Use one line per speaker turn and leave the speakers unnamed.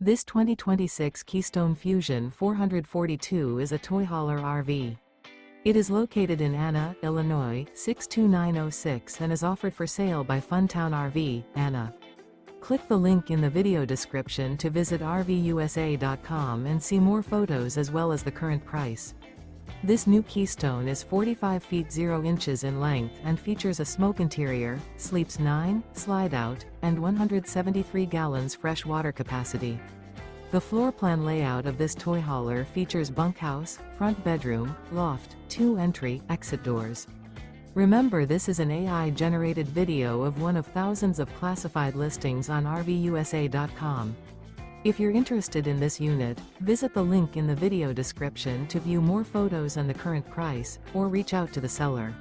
This 2026 Keystone Fuzion 442 is a toy hauler RV. It is located in Anna, Illinois, 62906 and is offered for sale by Funtown RV, Anna. Click the link in the video description to visit RVUSA.com and see more photos as well as the current price. This new Keystone is 45 feet 0 inches in length and features a smoke interior, sleeps 9, slide-out, and 173 gallons fresh water capacity. The floor plan layout of this toy hauler features bunkhouse, front bedroom, loft, 2 entry, exit doors. Remember, this is an AI-generated video of one of thousands of classified listings on RVUSA.com. If you're interested in this unit, visit the link in the video description to view more photos and the current price, or reach out to the seller.